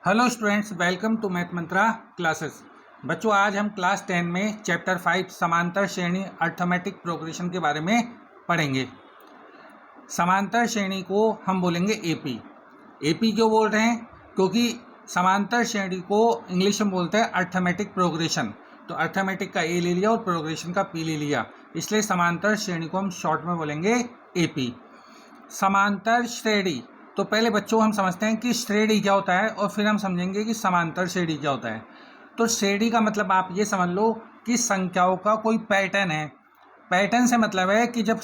Hello students, welcome to Math Mantra classes. बच्चों, आज हम क्लास 10 में चैप्टर 5 समांतर श्रेणी अर्थमेटिक प्रोग्रेशन के बारे में पढ़ेंगे। समांतर श्रेणी को हम बोलेंगे एपी। एपी क्यों बोल रहे हैं? क्योंकि समांतर श्रेणी को इंग्लिश में बोलते हैं अर्थमेटिक प्रोग्रेशन। तो अर्थमेटिक का ए ले लिया और प्रोग्रेशन का पी ले लिया, इसलिए समांतर श्रेणी को हम शॉर्ट में बोलेंगे एपी। समांतर श्रेणी, तो पहले बच्चों हम समझते हैं कि श्रेणी क्या होता है और फिर हम समझेंगे कि समांतर श्रेणी क्या होता है। तो श्रेणी का मतलब आप ये समझ लो कि संख्याओं का कोई पैटर्न है। पैटर्न से मतलब है कि जब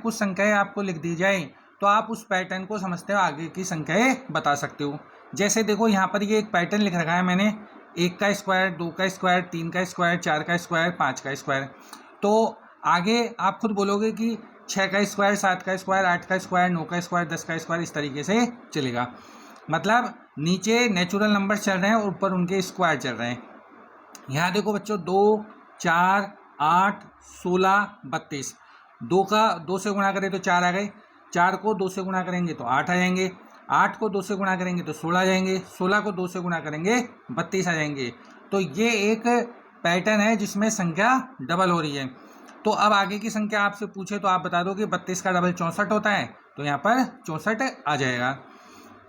कुछ संख्याएं आपको लिख दी जाए तो आप उस पैटर्न को समझते हो, आगे की संख्याएं बता सकते हो। जैसे देखो, यहाँ पर ये एक पैटर्न लिख रखा है मैंने, 1 का स्क्वायर, 2 का स्क्वायर, 3 का स्क्वायर, 4 का स्क्वायर, 5 का स्क्वायर। तो आगे आप खुद बोलोगे कि 6 का स्क्वायर, 7 का स्क्वायर, 8 का स्क्वायर, 9 का स्क्वायर, 10 का स्क्वायर, इस तरीके से चलेगा। मतलब नीचे नेचुरल नंबर चल रहे हैं और ऊपर उनके स्क्वायर चल रहे हैं। यहाँ देखो बच्चों, 2, 4, 8, 16, 32। 2 से गुणा करें तो 4 आ गए, 4 को 2 से गुणा करेंगे तो 8 आ जाएंगे, 8 को 2 से गुणा करेंगे तो 16 आ जाएंगे, 16 को 2 से गुणा करेंगे 32 आ जाएंगे। तो ये एक पैटर्न है जिसमें संख्या डबल हो रही है। तो अब आगे की संख्या आपसे पूछे तो आप बता दो कि 32 का डबल 64 होता है, तो यहाँ पर 64 आ जाएगा।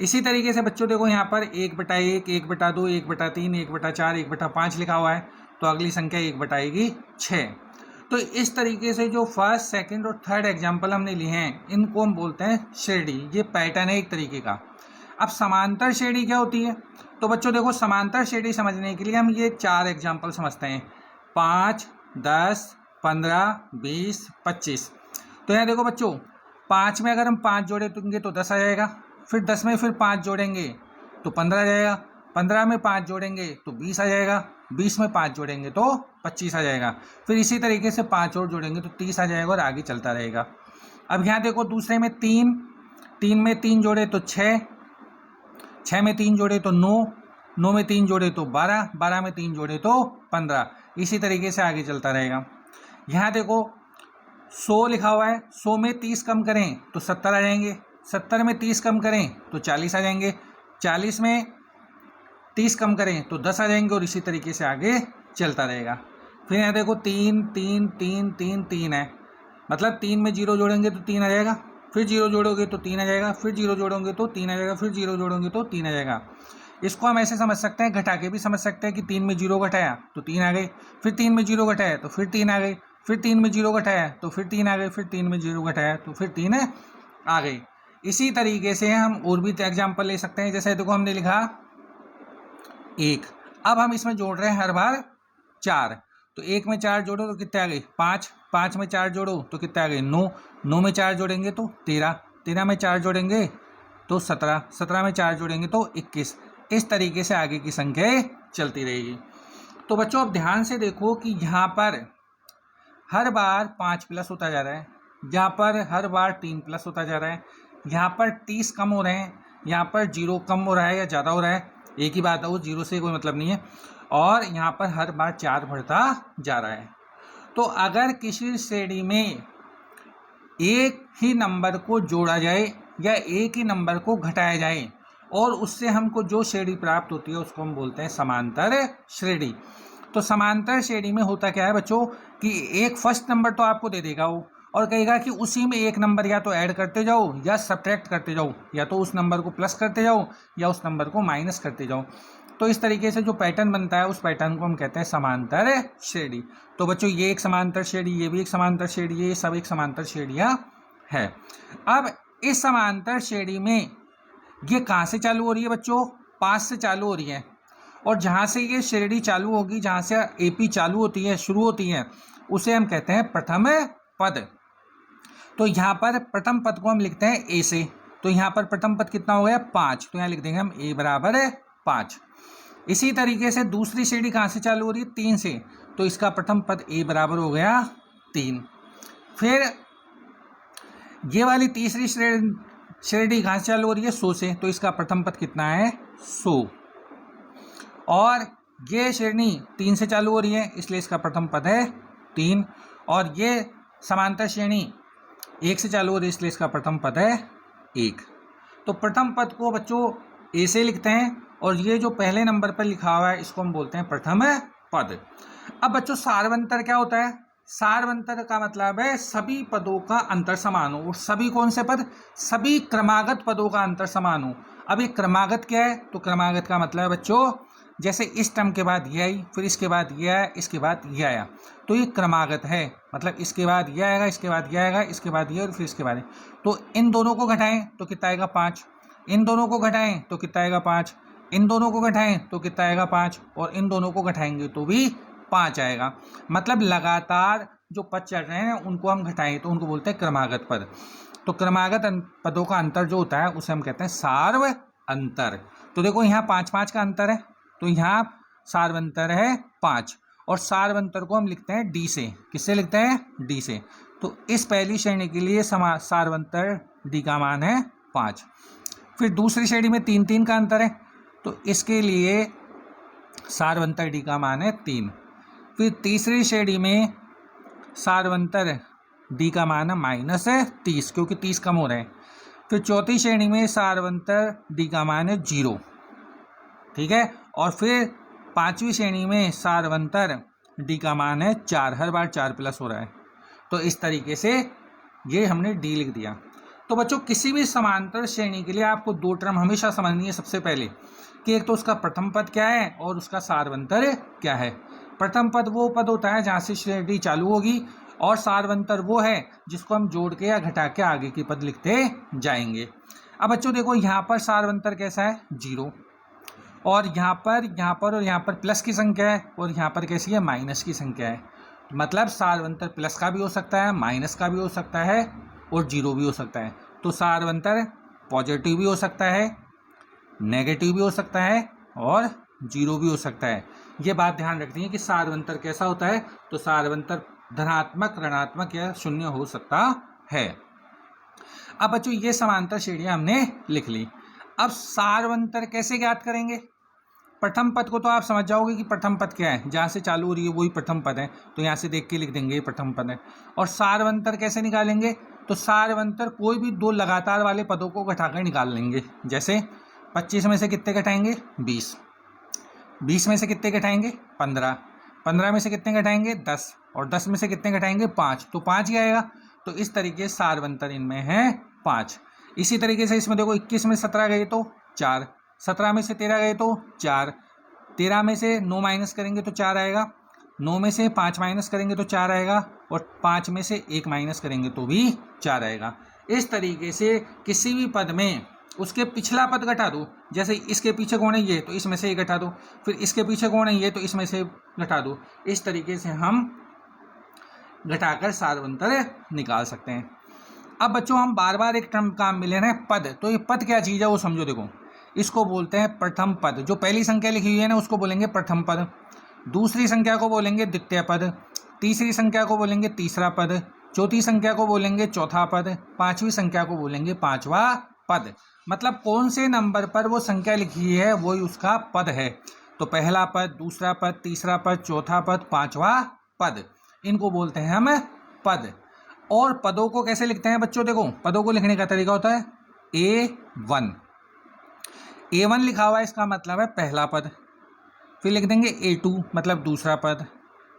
इसी तरीके से बच्चों देखो, यहाँ पर 1/1, 1/2, 1/3, 1/4, 1/5 लिखा हुआ है, तो अगली संख्या 1/6। तो इस तरीके से जो फर्स्ट, सेकंड और थर्ड एग्जाम्पल हमने लिए हैं, इनको हम बोलते हैं श्रेणी। ये पैटर्न है एक तरीके का। अब समांतर श्रेणी क्या होती है? तो बच्चों देखो, समांतर श्रेणी समझने के लिए हम ये 4 एग्जाम्पल समझते हैं, 5, 10, 15, 20, 25। तो यहाँ देखो बच्चों, 5 में अगर हम 5 जोड़ेंगे तो 10 आ जाएगा, फिर 10 में फिर 5 जोड़ेंगे तो 15 आ जाएगा, 15 में 5 जोड़ेंगे तो 20 आ जाएगा, 20 में 5 जोड़ेंगे तो 25 आ जाएगा, फिर इसी तरीके से 5 और जोड़ेंगे तो 30 आ जाएगा और आगे चलता रहेगा। अब यहाँ देखो, दूसरे में 3 में 3 जोड़े तो 6, 6 में 3 जोड़े तो 9, 9 में 3 जोड़े तो 12, 12 में 3 जोड़े तो 15, इसी तरीके से आगे चलता रहेगा। यहाँ देखो 100 लिखा हुआ है, 100 में 30 कम करें तो 70 आ जाएंगे, 70 में 30 कम करें तो 40 आ जाएंगे, 40 में 30 कम करें तो 10 आ जाएंगे और इसी तरीके से आगे चलता रहेगा। फिर यहाँ देखो 3, 3, 3, 3, 3 है, मतलब 3 में 0 जोड़ेंगे तो 3 आ जाएगा, फिर 0 जोड़ोगे तो 3 आ जाएगा, फिर 0 जोड़ोगे तो 3 आ जाएगा, फिर 0 जोड़ोगे तो 3 आ जाएगा। इसको हम ऐसे समझ सकते हैं, घटा के भी समझ सकते हैं कि 3 में 0 घटाया तो 3 आ गए, फिर 3 में 0 घटाया तो फिर 3 आ गए, फिर 3 में 0 घटाया तो फिर 3 आ गए, फिर 3 में 0 घटाया तो फिर 3 आ गए। इसी तरीके से हम और भी एग्जाम्पल ले सकते हैं। जैसे देखो, हमने लिखा 1, अब हम इसमें जोड़ रहे हैं हर बार 4, तो 1 में 4 जोड़ो तो कितने आ गए 5, 5 में 4 जोड़ो तो कितने आ गए 9, 9 में 4 जोड़ेंगे तो 13, 13 में 4 जोड़ेंगे तो 17, 17 में 4 जोड़ेंगे तो 21। इस तरीके से आगे की संख्याएं चलती रहेगी। तो बच्चों, अब ध्यान से देखो कि यहाँ पर हर बार 5 प्लस होता जा रहा है, यहाँ पर हर बार 3 प्लस होता जा रहा है, यहाँ पर 30 कम हो रहे हैं, यहाँ पर 0 कम हो रहा है या ज़्यादा हो रहा है, एक ही बात है, वो 0 से कोई मतलब नहीं है, और यहाँ पर हर बार 4 बढ़ता जा रहा है। तो अगर किसी श्रेणी में एक ही नंबर को जोड़ा जाए या एक ही नंबर को घटाया जाए और उससे हमको जो श्रेणी प्राप्त होती है उसको हम बोलते हैं समांतर श्रेणी। तो समांतर श्रेणी में होता क्या है बच्चों कि एक फर्स्ट नंबर तो आपको दे देगा वो, और कहेगा कि उसी में एक नंबर या तो ऐड करते जाओ या सब्ट्रैक्ट करते जाओ, या तो उस नंबर को प्लस करते जाओ या उस नंबर को माइनस करते जाओ। तो इस तरीके से जो पैटर्न बनता है, उस पैटर्न को हम कहते हैं समांतर श्रेणी। तो बच्चों, ये एक समांतर श्रेणी, ये भी एक समांतर श्रेणी, ये सब एक समांतर श्रेणियाँ है। अब इस समांतर श्रेणी में ये कहाँ से चालू हो रही है बच्चों? 5 से चालू हो रही है, और जहाँ से ये श्रेणी चालू होगी, जहाँ से एपी चालू होती है, शुरू होती है, उसे हम कहते हैं प्रथम पद। तो यहाँ पर प्रथम पद को हम लिखते हैं ए से, तो यहाँ पर प्रथम पद कितना हो गया 5, तो यहाँ लिख देंगे हम ए बराबर 5। इसी तरीके से दूसरी श्रेणी कहाँ से चालू हो रही है? 3 से, तो इसका प्रथम पद ए बराबर हो गया 3। फिर ये वाली तीसरी श्रेणी कहाँ से चालू हो रही है? 100 से, तो इसका प्रथम पद कितना है 100। और ये श्रेणी 3 से चालू हो रही है, इसलिए इसका प्रथम पद है 3। और ये समांतर श्रेणी 1 से चालू हो रही है, इसलिए इसका प्रथम पद है 1। तो प्रथम पद को बच्चों ए से लिखते हैं और ये जो पहले नंबर पर लिखा हुआ है इसको हम बोलते हैं प्रथम पद। अब बच्चों सार्वंतर क्या होता है? सार्वंतर का मतलब है सभी पदों का अंतर समान हो। और सभी कौन से पद? सभी क्रमागत पदों का अंतर समान हो। अब ये क्रमागत क्या है? तो क्रमागत का मतलब है बच्चों जैसे इस टर्म के बाद ये आई, फिर इसके बाद ये आया, इसके बाद ये आया, तो ये क्रमागत है। मतलब इसके बाद ये आएगा, इसके बाद ये आएगा, इसके बाद ये और फिर इसके बाद। तो इन दोनों को घटाएं तो कितना आएगा? 5। इन दोनों को घटाएं तो कितना आएगा? 5। इन दोनों को घटाएं तो कितना आएगा? 5। और इन दोनों को घटाएंगे तो भी 5 आएगा। मतलब लगातार जो पद चल रहे हैं उनको हम घटाएं तो उनको बोलते हैं क्रमागत पद। तो क्रमागत पदों का अंतर जो होता है उसे हम कहते हैं सार्व अंतर। तो देखो यहाँ 5-5 का अंतर है, तो यहाँ सार्वंतर है 5। और सार्वंतर को हम लिखते हैं डी से। किससे लिखते हैं? डी से। तो इस पहली श्रेणी के लिए सार्वंतर डी का मान है 5। फिर दूसरी श्रेणी में 3-3 का अंतर है, तो इसके लिए सार्वंतर डी का मान है 3। फिर तीसरी श्रेणी में सार्वंतर डी का मान है -30 क्योंकि 30 कम हो रहे हैं। फिर चौथी श्रेणी में सार्वंतर डी का मान है 0, ठीक है। और फिर पांचवी श्रेणी में सार्वंतर डी का मान है 4, हर बार 4 प्लस हो रहा है। तो इस तरीके से ये हमने डी लिख दिया। तो बच्चों किसी भी समांतर श्रेणी के लिए आपको 2 टर्म हमेशा समझनी है सबसे पहले, कि एक तो उसका प्रथम पद क्या है और उसका सार्वंतर क्या है। प्रथम पद वो पद होता है जहाँ से श्रेणी चालू होगी, और सार्वंतर वो है जिसको हम जोड़ के या घटा के आगे के पद लिखते जाएंगे। अब बच्चों देखो यहाँ पर सार्वंतर कैसा है? 0। और यहाँ पर और यहाँ पर प्लस की संख्या है, और यहाँ पर कैसी है? माइनस की संख्या है। मतलब सार्वंतर प्लस का भी हो सकता है, माइनस का भी हो सकता है, और 0 भी हो सकता है। तो सार्वंतर पॉजिटिव भी हो सकता है, नेगेटिव भी हो सकता है, और 0 भी हो सकता है। ये बात ध्यान रखनी है कि सार्वंतर कैसा होता है। तो सार्वंतर धनात्मक, ऋणात्मक या शून्य हो सकता है। अब बच्चों ये समांतर श्रेणियां हमने लिख ली। अब सार्वंतर कैसे ज्ञात करेंगे? प्रथम पद को तो आप समझ जाओगे कि प्रथम पद क्या है, जहाँ से चालू हो रही है वही प्रथम पद है, तो यहाँ से देख के लिख देंगे ये प्रथम पद है। और सार्वंतर कैसे निकालेंगे? तो सार्वंतर कोई भी 2 लगातार वाले पदों को घटाकर निकाल लेंगे। जैसे 25 में से कितने घटाएंगे? 20। 20 में से कितने घटाएंगे? 15। 15 में से कितने घटाएंगे? 10। और 10 में से कितने घटाएंगे? 5। तो 5 ही आएगा। तो इस तरीके से सार्वंतर इनमें है 5। इसी तरीके से इसमें देखो 21 में 17 गए तो 4, 17 में से 13 गए तो 4, 13 में से 9 माइनस करेंगे तो 4 आएगा, 9 में से 5 माइनस करेंगे तो 4 आएगा, और 5 में से 1 माइनस करेंगे तो भी 4 आएगा। इस तरीके से किसी भी पद में उसके पिछला पद घटा दो। जैसे इसके पीछे कौन है? ये, तो इसमें से ये घटा दो। फिर इसके पीछे कौन है? ये, तो इसमें से घटा दो। इस तरीके से हम घटाकर सार्वंतर निकाल सकते हैं। अब बच्चों हम बार बार एक टर्म काम मिले ना, पद। तो ये पद क्या चीज़ है वो समझो। देखो इसको बोलते हैं प्रथम पद। जो पहली संख्या लिखी हुई है ना उसको बोलेंगे प्रथम पद, दूसरी संख्या को बोलेंगे द्वितीय पद, तीसरी संख्या को बोलेंगे तीसरा पद, चौथी संख्या को बोलेंगे चौथा पद, पांचवी संख्या को बोलेंगे पांचवा पद। मतलब कौन से नंबर पर वो संख्या लिखी है वही उसका पद है। तो पहला पद, दूसरा पद, तीसरा पद, चौथा पद, पांचवा पद, इनको बोलते हैं हम पद। और पदों को कैसे लिखते हैं बच्चों? देखो पदों को लिखने का तरीका होता है A1। A1 लिखा हुआ है, इसका मतलब है पहला पद। फिर लिख देंगे A2 मतलब दूसरा पद,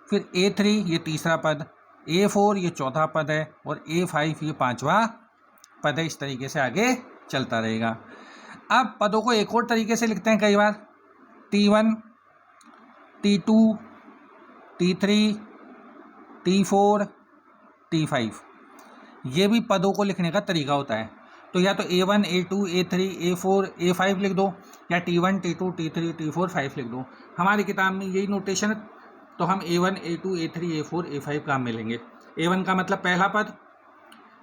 फिर A3 ये तीसरा पद, A4 ये चौथा पद है, और A5 ये पांचवा पद है। इस तरीके से आगे चलता रहेगा। अब पदों को एक और तरीके से लिखते हैं कई बार, T1, T2, T3, T4, T5। ये भी पदों को लिखने का तरीका होता है। तो या तो A1, A2, A3, A4, A5 लिख दो, या T1, T2, T3, T4, 5 लिख दो। हमारी किताब में यही नोटेशन है। तो हम A1, A2, A3, A4, A5 काम में लेंगे। A1 का मतलब पहला पद,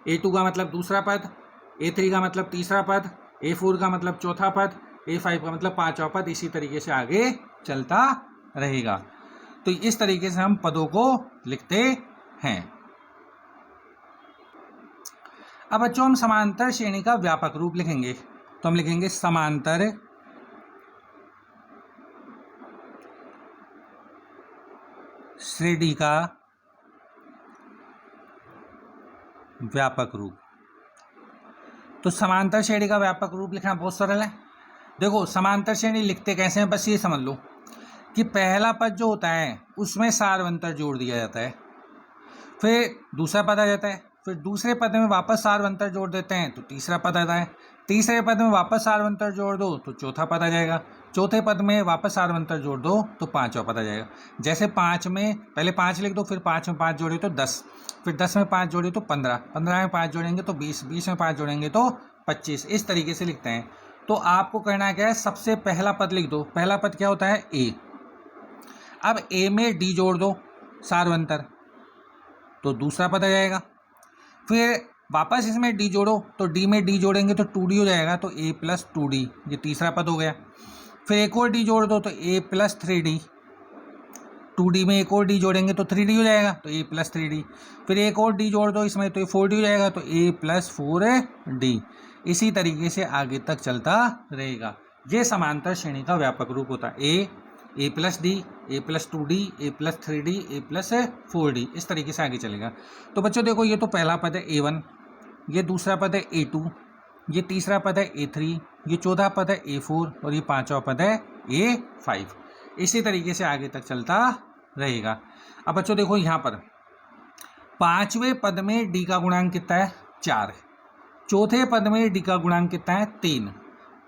A2 का मतलब दूसरा पद, A3 का मतलब तीसरा पद, A4 का मतलब चौथा पद, A5 का मतलब पांचवा पद। इसी तरीके से आगे चलता रहेगा। तो इस तरीके से हम पदों को लिखते हैं। अब बच्चों हम समांतर श्रेणी का व्यापक रूप लिखेंगे। तो हम लिखेंगे समांतर श्रेणी का व्यापक रूप। तो समांतर श्रेणी का व्यापक रूप लिखना बहुत सरल है। देखो समांतर श्रेणी लिखते कैसे हैं, बस ये समझ लो कि पहला पद जो होता है उसमें सार्वंतर जोड़ दिया जाता है, फिर दूसरा पद आ जाता है, फिर दूसरे पद में वापस सार्वंतर जोड़ देते हैं तो तीसरा पद आता है, तीसरे पद में वापस सार्वंतर जोड़ दो तो चौथा पद आ जाएगा, चौथे पद में वापस सार्वंतर जोड़ दो तो पांचवा पद आ जाएगा। जैसे 5 में पहले 5 लिख दो, फिर 5 में 5 जोड़े तो 10, फिर 10 में 5 जोड़े तो 15, 15 में 5 जोड़ेंगे तो 20, 20 में 5 जोड़ेंगे तो 25। इस तरीके से लिखते हैं। तो आपको करना क्या है, सबसे पहला पद लिख दो। पहला पद क्या होता है, ए। अब ए में डी जोड़ दो सार्वंतर तो दूसरा पद आ जाएगा, फिर वापस इसमें डी जोड़ो तो डी में डी जोड़ेंगे तो 2d हो जाएगा तो a प्लस 2d, ये तीसरा पद हो गया। फिर एक और डी जोड़ दो तो a प्लस 3d, 2d में एक और डी जोड़ेंगे तो 3d हो जाएगा तो a प्लस 3d। फिर एक और डी जोड़ दो इसमें तो ये 4d हो जाएगा तो a प्लस 4d। इसी तरीके से आगे तक चलता रहेगा। ये समांतर श्रेणी का व्यापक रूप होता है, ए प्लस डी, ए प्लस 2d, ए प्लस 3d, ए प्लस 4d। इस तरीके से आगे चलेगा। तो बच्चों देखो, ये तो पहला पद है A1, ये दूसरा पद है A2, ये तीसरा पद है A3, ये चौथा पद है A4 और ये पांचवा पद है A5। इसी तरीके से आगे तक चलता रहेगा। अब बच्चों देखो, यहाँ पर पांचवें पद में D का गुणांक कितना है, 4। चौथे पद में D का गुणांक कितना है, 3।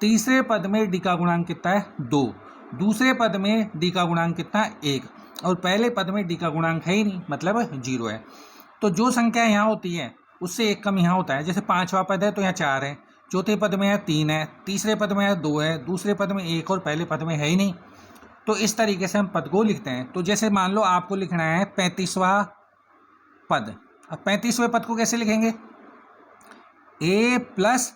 तीसरे पद में D का गुणांक कितना है, 2। दूसरे पद में D का गुणांक कितना है, 1। और पहले पद में D का गुणांक है ही नहीं, मतलब 0 है। तो जो संख्या यहाँ होती है उससे एक कम यहाँ होता है। जैसे पांचवा पद है तो यहाँ 4 है, चौथे पद में है 3 है, तीसरे पद में है 2 है, दूसरे पद में 1 और पहले पद में है ही नहीं। तो इस तरीके से हम पद को लिखते हैं। तो जैसे मान लो आपको लिखना है 35वां पद। अब 35वें पद को कैसे लिखेंगे, a प्लस,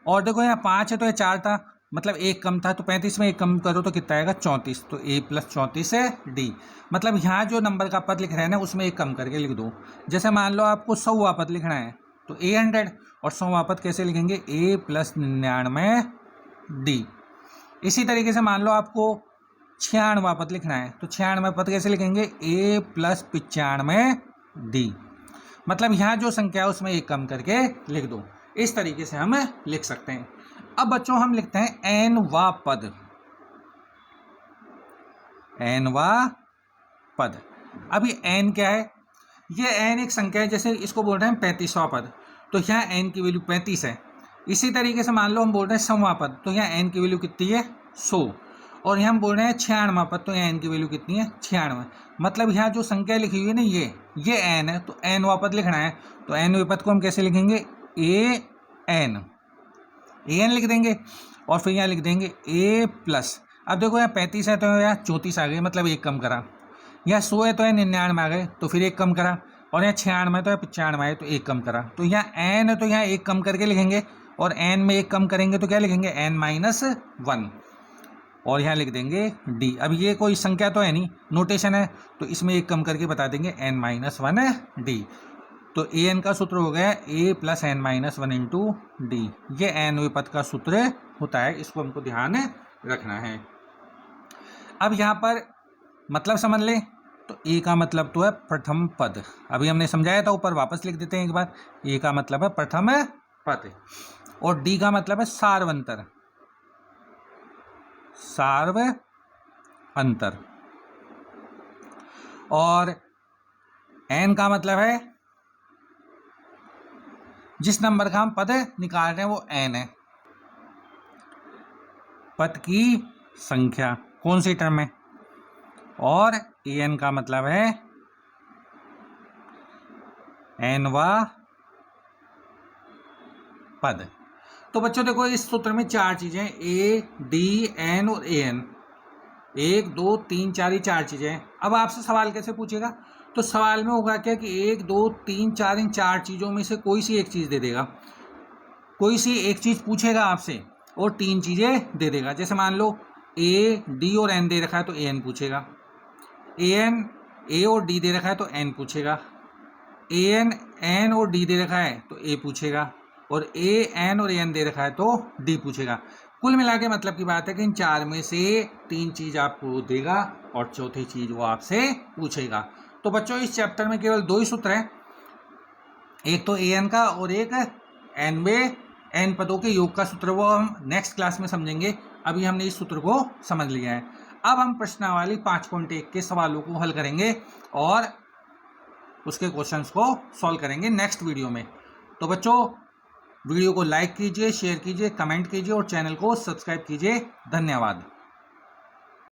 और देखो यहाँ 5 है तो ये 4 था, मतलब 1 कम था, तो 35 में 1 कम करो तो कितना आएगा, 34। तो a प्लस 34 है d। मतलब यहाँ जो नंबर का पद लिख रहे हैं ना उसमें 1 कम करके लिख दो। जैसे मान लो आपको 100वां पद लिखना है तो a 100, और 100वां पद कैसे लिखेंगे, a प्लस 99 d। इसी तरीके से मान लो आपको 96वां पद लिखना है तो 96वां पद कैसे लिखेंगे, a प्लस 95 d। मतलब यहाँ जो संख्या है उसमें 1 कम करके लिख दो। इस तरीके से हम लिख सकते हैं। अब बच्चों हम लिखते हैं n वां पद। n वां पद। अब ये n क्या है, ये n एक संख्या है। जैसे इसको बोल रहे हैं 35वां पद, तो यहाँ n की वैल्यू 35 है। इसी तरीके से मान लो हम बोल रहे हैं 100वां पद, तो यहाँ n की वैल्यू कितनी है, 100। और यहाँ हम बोल रहे हैं 96वां पद, तो यहाँ n की वैल्यू कितनी है, 96। मतलब यहाँ जो संख्या लिखी हुई है ना ये n है, तो n वां पद लिखना है। तो n वें पद को हम कैसे लिखेंगे, an लिख देंगे, और फिर यहाँ लिख देंगे a प्लस। अब देखो यहाँ 35 है तो यहाँ 34 आ गए, मतलब 1 कम करा। यहाँ 100 है तो यहाँ 99 आ गए तो फिर 1 कम करा, और यहाँ 96 है तो यहाँ 95 आए तो 1 कम करा। तो यहाँ n है तो यहाँ 1 कम करके लिखेंगे, और n में 1 कम करेंगे तो क्या लिखेंगे, n-1, और यहाँ लिख देंगे d। अब ये कोई संख्या तो है नहीं, नोटेशन है, तो इसमें 1 कम करके बता देंगे n-1 d। तो an का सूत्र हो गया a plus n-1 into D. ये nवें पद का सूत्र होता है, इसको हमको ध्यान रखना है। अब यहाँ पर मतलब समझ लें, तो a का मतलब तो है प्रथम पद। अभी हमने समझाया था, ऊपर वापस लिख देते हैं एक बार। a का मतलब है प्रथम पद, और d का मतलब है सार्वंतर, सार्वअंतर, और n का मतलब है जिस नंबर का हम पद निकाल रहे हैं वो n है, पद की संख्या कौन सी टर्म है। और an का मतलब है n वां पद। तो बच्चों देखो, इस सूत्र में 4 चीजें a, d, n और an, 1 2 3 4 ही 4 चीजें हैं। अब आपसे सवाल कैसे पूछेगा, तो सवाल में होगा क्या कि 1 2 3 4 इन 4 चीज़ों में से कोई सी एक चीज़ दे देगा, कोई सी एक चीज़ पूछेगा आपसे और 3 चीज़ें दे देगा। जैसे मान लो a, d और n दे रखा है तो an पूछेगा, a और d दे रखा है तो n पूछेगा, n और d दे रखा है तो a पूछेगा, और n और n दे रखा है तो d पूछेगा। कुल मिला के मतलब की बात है कि इन 4 में से 3 चीज़ आपको देगा और चौथी चीज़ वो आपसे पूछेगा। तो बच्चों इस चैप्टर में केवल 2 ही सूत्र हैं, एक तो an का और एक n पदों के योग का सूत्र, वो हम नेक्स्ट क्लास में समझेंगे। अभी हमने इस सूत्र को समझ लिया है। अब हम प्रश्नावली 5.1 के सवालों को हल करेंगे और उसके क्वेश्चंस को सॉल्व करेंगे नेक्स्ट वीडियो में। तो बच्चों, वीडियो को लाइक कीजिए, शेयर कीजिए, कमेंट कीजिए और चैनल को सब्सक्राइब कीजिए। धन्यवाद।